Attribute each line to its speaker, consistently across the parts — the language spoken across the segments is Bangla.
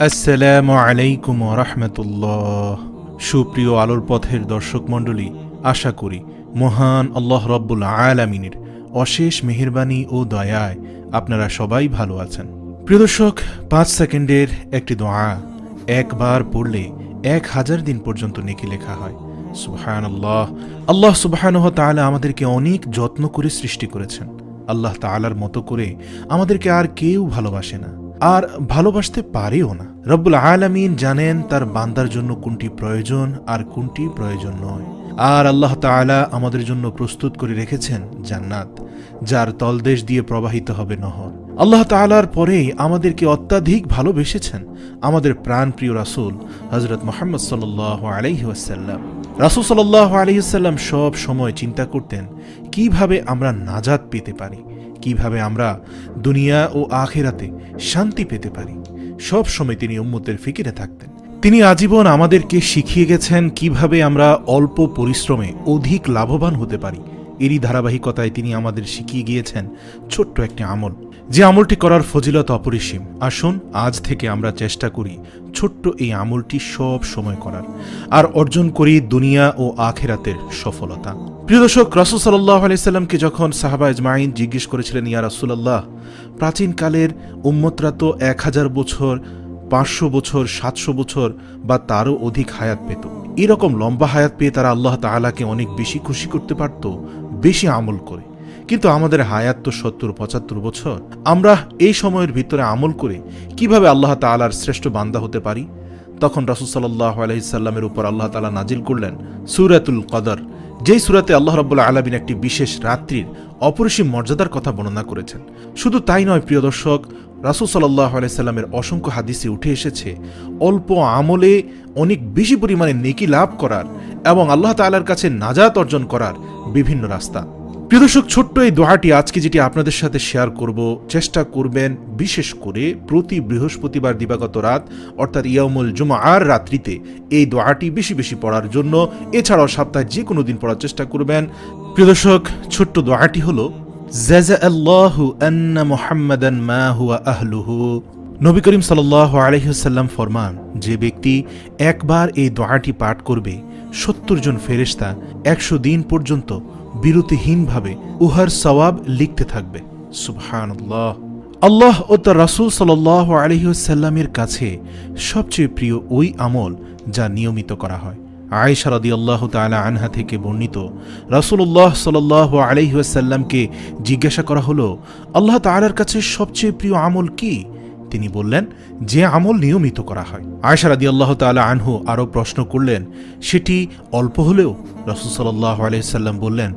Speaker 1: আসসালামু আলাইকুম ওয়া রাহমাতুল্লাহ। সুপ্রিয় আলোর পথের দর্শক মণ্ডলী, আশা করি মহান আল্লাহ রব্বুল আলামিনের অশেষ মেহেরবানি ও দয়ায় আপনারা সবাই ভালো আছেন। প্রিয় দর্শক, 5 সেকেন্ডের একটি দোয়া একবার পড়লে 1000 দিন পর্যন্ত নেকি লেখা হয়। সুবহানাল্লাহ। আল্লাহ সুবহানাহু ওয়া তাআলা আমাদেরকে অনেক যত্ন করে সৃষ্টি করেছেন। আল্লাহ তাআলার মতো করে আমাদেরকে আর কেউ ভালোবাসে না, আর ভালোবাসতে পারেও না। রব্বুল আলামিন জানেন তার বান্দার জন্য কোনটি প্রয়োজন আর কোনটি প্রয়োজন নয়। আর আল্লাহ তাআলা আমাদের জন্য প্রস্তুত করে রেখেছেন জান্নাত, যার তলদেশ দিয়ে প্রবাহিত হবে নহর। আল্লাহ তাআলার পরেই আমাদেরকে অত্যাধিক ভালোবেসেছেন আমাদের প্রাণপ্রিয় রাসূল হযরত মুহাম্মদ সাল্লাল্লাহু আলাইহি ওয়াসাল্লাম। রাসূল সাল্লাল্লাহু আলাইহি ওয়াসাল্লাম সব সময় চিন্তা করতেন কিভাবে আমরা নাজাত পেতে পারি, কিভাবে আমরা দুনিয়া ও আখিরাতে শান্তি পেতে পারি। সব সময় তিনি উম্মতের ফিকিরে থাকতেন। তিনি আজীবন আমাদেরকে শিখিয়ে গেছেন কিভাবে আমরা অল্প পরিশ্রমে অধিক লাভবান হতে পারি। এরই ধারাবাহিকতায় তিনি আমাদের শিখিয়ে গিয়েছেন ছোট্ট একটি আমল, যে আমলটি করার ফজিলত অপরিসীম। আসুন আজ থেকে আমরা চেষ্টা করি ছোট্ট এই আমলটি সব সময় করার, আর অর্জন করি দুনিয়া ও আখিরাতের সফলতা। প্রিয় দর্শক, রাসূল সাল্লাল্লাহু আলাইহি সাল্লামকে যখন সাহাবা আজমাইন জিজ্ঞেস করেছিলেন, ইয়া রাসূলুল্লাহ, প্রাচীনকালের উম্মতরা তো 1000 বছর, 500 বছর, 700 বছর বা তারও অধিক হায়াত পেত। এরকম লম্বা হায়াত পেয়ে তারা আল্লাহ তাআলাকে অনেক বেশি খুশি করতে পারত বেশি আমল করে, কিন্তু আমাদের হায়াত তো 70-75 বছর। আমরা এই সময়ের ভিতরে আমল করে কিভাবে আল্লাহ তাআলার শ্রেষ্ঠ বান্দা হতে পারি? তখন রাসূল সাল্লাল্লাহু আলাইহি সাল্লামের উপর আল্লাহ তাআলা নাজিল করলেন সূরাতুল কদর, যেই সূরাতে আল্লাহ রাব্বুল আলামিন একটি বিশেষ রাত্রির অপরিসীম মর্যাদার কথা বর্ণনা করেছেন। শুধু তাই নয় প্রিয় দর্শক, রাসূল সাল্লাল্লাহু আলাইহি সাল্লামের অসংখ্য হাদিসে উঠে এসেছে অল্প আমলে অনেক বেশি পরিমাণে নেকি লাভ করার এবং আল্লাহ তাআলার কাছে নাজাত অর্জন করার বিভিন্ন রাস্তা। প্রিয় দর্শক, ছোট্ট এই দোয়াটি আজকে যেটি আপনাদের সাথে শেয়ার করব, চেষ্টা করবেন বিশেষ করে প্রতি বৃহস্পতিবার দিবাগত রাত অর্থাৎ ইয়াউমুল জুমআর রাত্রিতে এই দোয়াটি বেশি বেশি পড়ার জন্য। এছাড়াও সপ্তাহে যে কোনো দিন পড়ার চেষ্টা করবেন। প্রিয় দর্শক, ছোট্ট দোয়াটি হলো জাযাআল্লাহু আন্না মুহাম্মাদান মা হুয়া আহলুহু। নবী করিম সাল্লাল্লাহু আলাইহি ওয়াসাল্লাম ফরমান, যে ব্যক্তি একবার এই দোয়াটি পাঠ করবে 70 জন ফেরেশতা 100 দিন পর্যন্ত বিরতিহীনভাবে উহার সওয়াব লিখতে থাকবে। সুবহানাল্লাহ। আল্লাহ ও তার রাসূল সাল্লাল্লাহু আলাইহি ওয়াসাল্লামের কাছে সবচেয়ে প্রিয় ওই আমল যা নিয়মিত করা হয়। আয়েশা রাদিয়াল্লাহু তাআলা আনহা থেকে বর্ণিত, রাসূলুল্লাহ সাল্লাল্লাহু আলাইহি ওয়াসাল্লামকে জিজ্ঞাসা করা হলো, আল্লাহ তাআলার কাছে সবচেয়ে প্রিয় আমল কি? তিনি বললেন, যে আমল নিয়মিত করা হয়। আয়েশা রাদিয়াল্লাহু তাআলা আনহু আরও প্রশ্ন করলেন, সেটি অল্প হলেও? রাসূল সাল্লাল্লাহু আলাইহি সাল্লাম বললেন,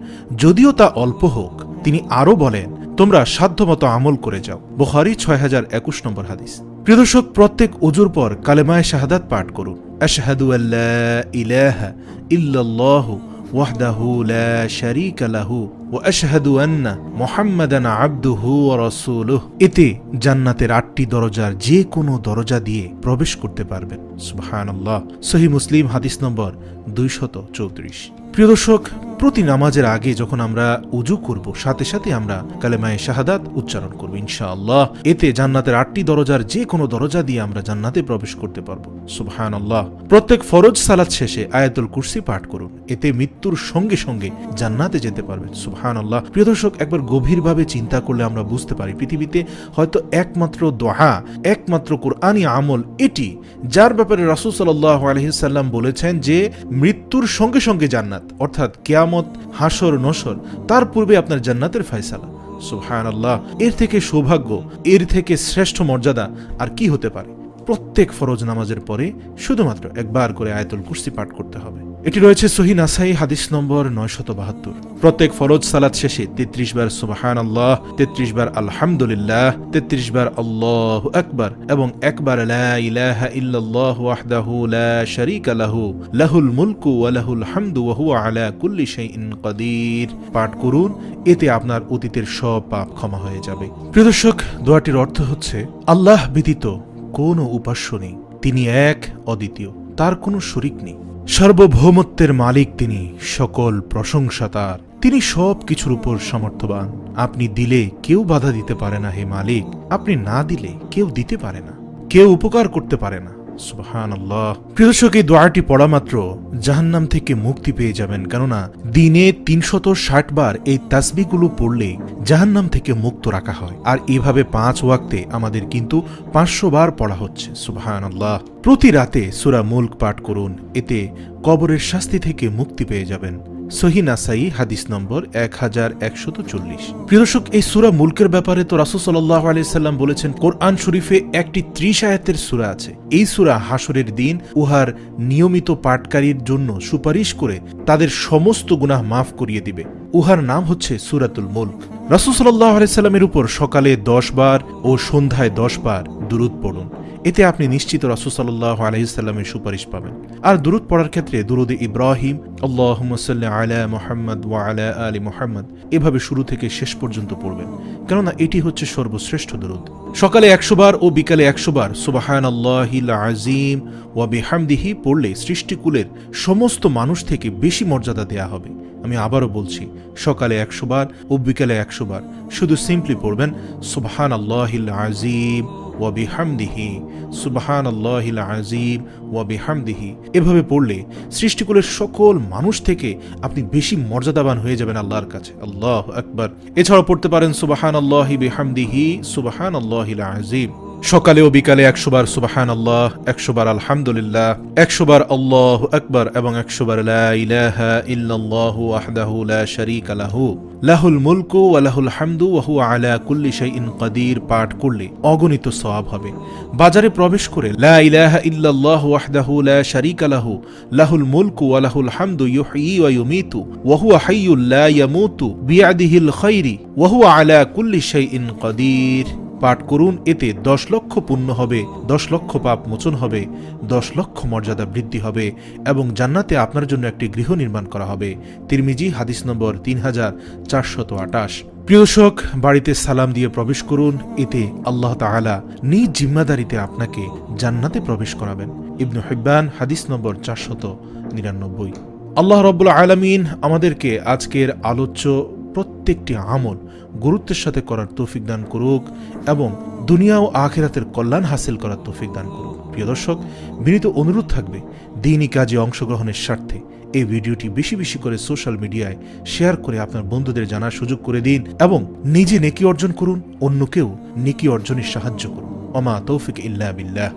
Speaker 1: যদিও তা অল্প হোক। তিনি আরও বলেন, তোমরা সাধ্যমতো আমল করে যাও। বুখারী 6021 নম্বর হাদিস। প্রিয় দর্শক, প্রত্যেক ওযুর পর কালেমায়ে শাহাদাত পাঠ করুন। আশহাদু আল্লা ইলাহা ইল্লাল্লাহু ওয়াহদাহু লা শারীকা লাহু ওয়া আশহাদু আন্না মুহাম্মাদান আবদুহু ওয়া রাসূলুহু। এতে জান্নাতের 8টি দরজার যে কোনো দরজা দিয়ে প্রবেশ করতে পারবেন। সুবহানাল্লাহ। সহিহ মুসলিম হাদিস নম্বর 234। প্রিয় দর্শক, প্রতি নামাজের আগে যখন আমরা উযু করব, সাথে সাথে আমরা কালেমায়ে শাহাদাত উচ্চারণ করব ইনশাআল্লাহ। এতে জান্নাতের 8টি দরজার যে কোনো দরজা দিয়ে আমরা জান্নাতে প্রবেশ করতে পারব। সুবহানাল্লাহ। প্রত্যেক ফরজ সালাত শেষে আয়াতুল কুরসি পাঠ করুন। এতে মৃত্যুর সঙ্গে সঙ্গে জান্নাতে যেতে পারবেন। সুবহানাল্লাহ। প্রিয় দর্শক, একবার গভীরভাবে চিন্তা করলে আমরা বুঝতে পারি পৃথিবীতে হয়তো একমাত্র দোয়া, একমাত্র কুরআনি আমল এটি, যার ব্যাপারে রাসূল সাল্লাল্লাহু আলাইহি সাল্লাম বলেছেন যে মৃত্যুর সঙ্গে সঙ্গে জান্নাত, অর্থাৎ কিয়ামত, হাসর, নসর, তার পূর্বে আপনার জান্নাতের ফয়সালা। সুবহানাল্লাহ। এর থেকে সৌভাগ্য, এর থেকে শ্রেষ্ঠ মর্যাদা আর কি হতে পারে? প্রত্যেক ফরজ নামাজের পরে শুধুমাত্র একবার করে আয়াতুল কুরসি পাঠ করতে হবে। এটি রয়েছে সহিহ নাসাই হাদিস নম্বর 972। প্রত্যেক ফরজ সালাত শেষে 33 বার সুবহানাল্লাহ, 33 বার আলহামদুলিল্লাহ, 33 বার আল্লাহু আকবার এবং একবার লা ইলাহা ইল্লাল্লাহু ওয়াহদাহু লা শারীকা লাহু লাহুল মুলকু ওয়া লাহুল হামদু ওয়া হুয়া আলা কুল্লি শাইইন কাদির পাঠ করুন। এতে আপনার অতীতের সব পাপ ক্ষমা হয়ে যাবে। প্রিয় দর্শক, দোয়াটির অর্থ হচ্ছে, আল্লাহ ব্যতীত কোনো উপাস্য নেই, তিনি এক, অদ্বিতীয়, তার কোনো শরীক নেই। সার্বভৌমত্বের মালিক তিনি, সকল প্রশংসা তার, তিনি সব কিছুর উপর সমর্থবান। আপনি দিলে কেউ বাধা দিতে পারে না হে মালিক, আপনি না দিলে কেউ দিতে পারে না। কেউ উপকার করতে পারে না। সুবহানাল্লাহ। প্রিয় দর্শক, এই দোয়াটি পড়া মাত্র জাহান্নাম থেকে মুক্তি পেয়ে যাবেন, কেননা দিনে 360 বার এই তাসবিহগুলো পড়লে জাহান্নাম থেকে মুক্ত রাখা হয়। আর এভাবে 5 ওয়াক্তে আমাদের কিন্তু 500 বার পড়া হচ্ছে। সুবহানাল্লাহ। প্রতি রাতে সূরা মুলক পাঠ করুন, এতে কবরের শাস্তি থেকে মুক্তি পেয়ে যাবেন। সহিহ নাসাই হাদিস নম্বর 1140। প্রিয় দর্শক, এই সূরা মুলকের ব্যাপারে তো রাসূল সাল্লাল্লাহু আলাইহি সাল্লাম বলেছেন, কোরআন শরীফে একটি 30 আয়াতের সূরা আছে। এই সূরা হাসরের দিন উহার নিয়মিত পাঠকারীর জন্য সুপারিশ করে তাদের সমস্ত গুনাহ মাফ করিয়ে দিবে। উহার নাম হচ্ছে সূরাতুল মুলক। রাসূল সাল্লাল্লাহু আলাইহি সাল্লামের উপর সকালে 10 বার ও সন্ধ্যায় 10 বার দুরূদ পড়ুন, এতে আপনি নিশ্চিত রাসূল সাল্লাল্লাহু আলাইহি সাল্লামের সুপারিশ পাবেন। আর দুরূদ পড়ার ক্ষেত্রে দুরূদে ইব্রাহিম, আল্লাহুম্মা সাল্লি আলা মুহাম্মদ ওয়া আলা আলি মুহাম্মদ, এভাবে শুরু থেকে শেষ পর্যন্ত পড়বেন, কেননা এটি হচ্ছে সর্বশ্রেষ্ঠ দুরূদ। সকালে 100 বার ও বিকালে 100 বার সুবহানাল্লাহিল আযীম ওয়া বিহামদিহি পড়লে সৃষ্টিকুলের সমস্ত মানুষ থেকে বেশি মর্যাদা দেয়া হবে। আমি আবারও বলছি, সকালে 100 বার ও বিকালে 100 বার শুধু সিম্পলি পড়বেন সুবহানাল্লাহিল আযীম ওয়া বিহামদিহি, সুবহানাল্লাহিল আযীম ওয়া বিহামদিহি। এভাবে পড়লে সৃষ্টিকুলের সকল মানুষ থেকে আপনি বেশি মর্যাদাবান হয়ে যাবেন আল্লাহর কাছে। আল্লাহু আকবার। এছাড়াও পড়তে পারেন সুবহানাল্লাহি বিহামদিহি, সুবহানাল্লাহিল আযীম। সকালে ও বিকালে 100 বার সুবহানাল্লাহ, 100 বার আলহামদুলিল্লাহ, 100 বার আল্লাহু আকবার এবং 100 বার লা ইলাহা ইল্লাল্লাহু ওয়াহদাহু লা শারীকা লাহু লাহুল মুলকু ওয়া লাহুল হামদু ওয়া হুয়া আলা কুল্লি শাইইন কাদির পাঠ করলে অগণিত সওয়াব হবে। বাজারে প্রবেশ করে লা ইলাহা ইল্লাল্লাহু ওয়াহদাহু লা শারীকা লাহু লাহুল মুলকু ওয়া লাহুল হামদু ইউহয়ি ওয়া ইউমীতু ওয়া হুয়া হাইয়্যুল লা ইয়ামুতু বিয়াদিহিল খায়রি ওয়া হুয়া আলা কুল্লি শাইইন কাদির পাঠ করুন, এতে 10 লক্ষ পুণ্য হবে, 10 লক্ষ পাপ মোচন হবে, 10 লক্ষ মর্যাদা বৃদ্ধি হবে এবং জান্নাতে আপনার জন্য একটি গৃহ নির্মাণ করা হবে। তিরমিজি হাদিস নম্বর 3428। প্রিয় দর্শক, বাড়িতে সালাম দিয়ে প্রবেশ করুন, এতে আল্লাহ তাআলা নিজ জিম্মাদারিতে আপনাকে জান্নাতে প্রবেশ করাবেন। ইবনে হিব্বান হাদিস নম্বর 499। আল্লাহ রাব্বুল আলামিন আমাদেরকে আজকের আলোচ্য প্রত্যেকটি আমল গুরুত্বের সাথে করার তৌফিক দান করুক এবং দুনিয়া ও আখিরাতের কল্যাণ হাসিল করার তৌফিক দান করুক। প্রিয় দর্শক, বিনীত অনুরোধ থাকবে দ্বীনি কাজে অংশগ্রহণের স্বার্থে এই ভিডিওটি বেশি বেশি করে সোশ্যাল মিডিয়ায় শেয়ার করে আপনার বন্ধুদের জানার সুযোগ করে দিন এবং নিজে নেকি অর্জন করুন, অন্যকেও নেকি অর্জনের সাহায্য করুন। ওমা তৌফিক ইল্লা বিল্লাহ।